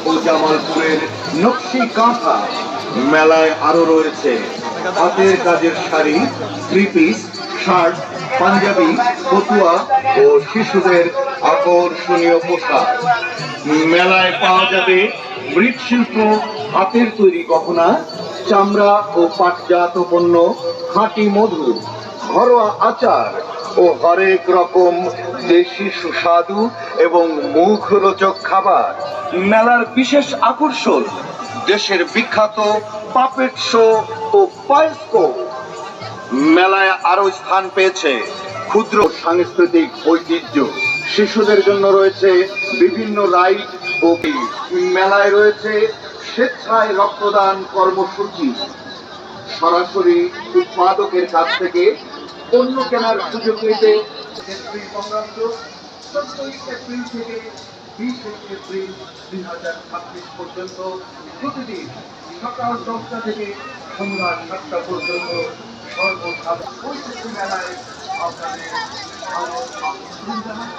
ও জামালপুরের নকশি কাঁথা। মেলায় আরো রয়েছে হাতের কাজের sari, three piece, shirt, panjabi, ফতুয়া ও শিশুদের আকর্ষণীয় পোশাক। মেলায় পাওয়া যাবে মৃৎশিল্প, হাতের তৈরি গহনা, চামড়া ও পাটজাত পণ্য, খাঁটি মধু, ঘরোয়া আচার ও হরেক রকম দেশি সুস্বাদু এবং মুখরোচক খাবার। মেলার বিশেষ আকর্ষণ দেশের বিখ্যাত পাপেট শো ও বায়োস্কোপ। মেলায় আরো স্থান পেয়েছে ক্ষুদ্র সাংস্কৃতিক ঐতিহ্য। শিশুদের জন্য রয়েছে বিভিন্ন রাইড ও মেলায় রয়েছে স্বেচ্ছায় রক্তদান কর্মসূচি, সরাসরি উৎপাদকের কাছ থেকে পণ্য কেনার সুযোগ পেতে এপ্রিল 14 এপ্রিল থেকে 20 এপ্রিল 2026 পর্যন্ত প্রতিদিন সকাল 10টা থেকে সন্ধ্যা 7টা পর্যন্ত সর্বসাধারণ মেলায় আপনাদের আমন্ত্রণ জানাই।